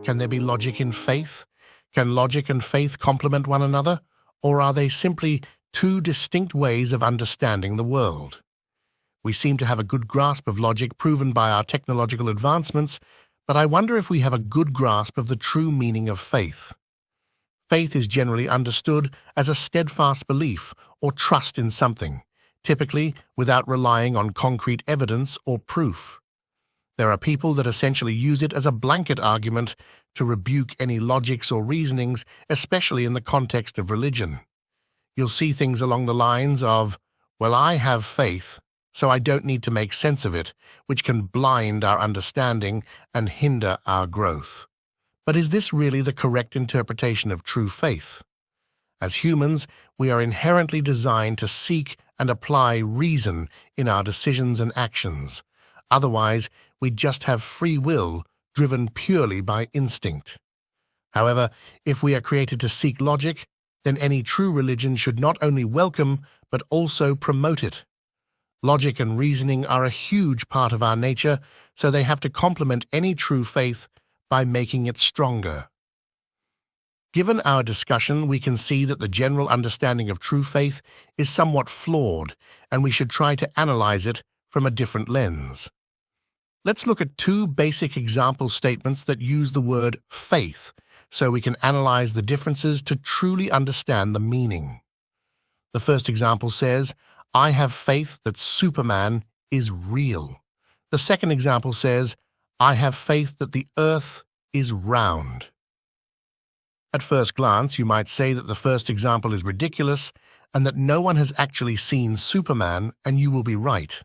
Can there be logic in faith? Can logic and faith complement one another, or are they simply two distinct ways of understanding the world? We seem to have a good grasp of logic proven by our technological advancements, but I wonder if we have a good grasp of the true meaning of faith. Faith is generally understood as a steadfast belief or trust in something, typically without relying on concrete evidence or proof. There are people that essentially use it as a blanket argument to rebuke any logics or reasonings, especially in the context of religion. You'll see things along the lines of, "Well, I have faith, so I don't need to make sense of it," which can blind our understanding and hinder our growth. But is this really the correct interpretation of true faith? As humans, we are inherently designed to seek and apply reason in our decisions and actions. Otherwise, we just have free will driven purely by instinct. However, if we are created to seek logic, then any true religion should not only welcome but also promote it. Logic and reasoning are a huge part of our nature, so they have to complement any true faith by making it stronger. Given our discussion, we can see that the general understanding of true faith is somewhat flawed, and we should try to analyze it from a different lens. Let's look at two basic example statements that use the word faith, so we can analyze the differences to truly understand the meaning. The first example says, "I have faith that Superman is real." The second example says, "I have faith that the earth is round." At first glance, you might say that the first example is ridiculous and that no one has actually seen Superman, and you will be right.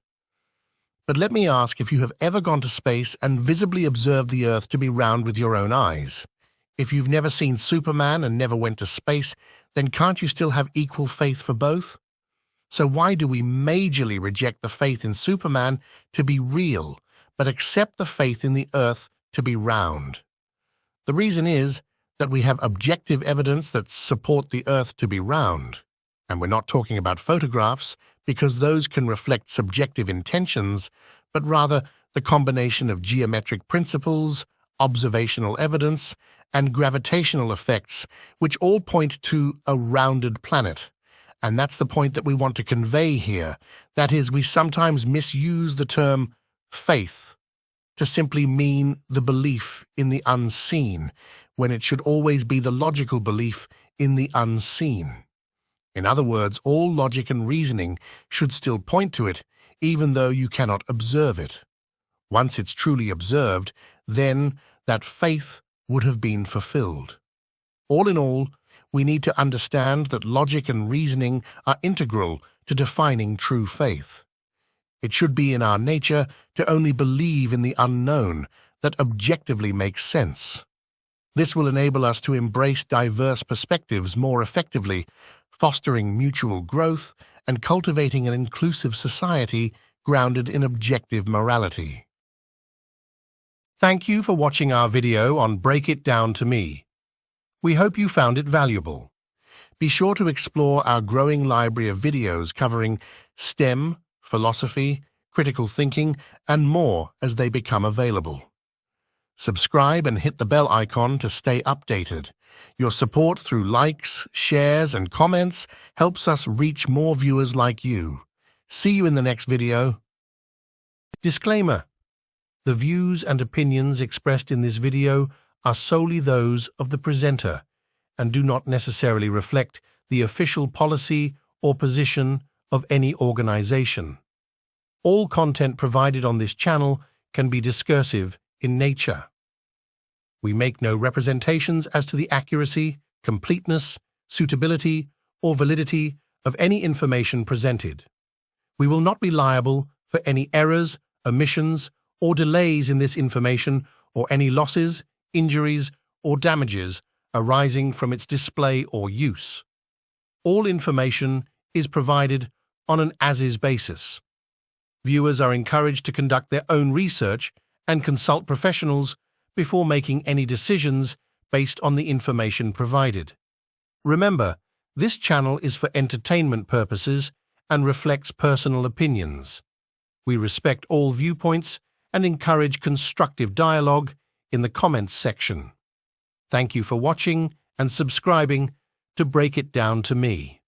But let me ask if you have ever gone to space and visibly observed the earth to be round with your own eyes. If you've never seen Superman and never went to space, then can't you still have equal faith for both? So why do we majorly reject the faith in Superman to be real, but accept the faith in the earth to be round? The reason is that we have objective evidence that support the earth to be round. And we're not talking about photographs, because those can reflect subjective intentions, but rather the combination of geometric principles, observational evidence, and gravitational effects, which all point to a rounded planet. And that's the point that we want to convey here. That is, we sometimes misuse the term faith to simply mean the belief in the unseen, when it should always be the logical belief in the unseen. In other words, all logic and reasoning should still point to it, even though you cannot observe it. Once it's truly observed, then that faith would have been fulfilled. All in all, we need to understand that logic and reasoning are integral to defining true faith. It should be in our nature to only believe in the unknown that objectively makes sense. This will enable us to embrace diverse perspectives more effectively, fostering mutual growth and cultivating an inclusive society grounded in objective morality. Thank you for watching our video on Break It Down to Me. We hope you found it valuable. Be sure to explore our growing library of videos covering STEM, philosophy, critical thinking, and more as they become available. Subscribe and hit the bell icon to stay updated. Your support through likes, shares, and comments helps us reach more viewers like you. See you in the next video. Disclaimer: the views and opinions expressed in this video are solely those of the presenter and do not necessarily reflect the official policy or position of any organization. All content provided on this channel can be discursive in nature. We make no representations as to the accuracy, completeness, suitability, or validity of any information presented. We will not be liable for any errors, omissions, or delays in this information or any losses, injuries, or damages arising from its display or use. All information is provided on an as-is basis. Viewers are encouraged to conduct their own research and consult professionals before making any decisions based on the information provided. Remember, this channel is for entertainment purposes and reflects personal opinions. We respect all viewpoints and encourage constructive dialogue in the comments section. Thank you for watching and subscribing to Break It Down to Me.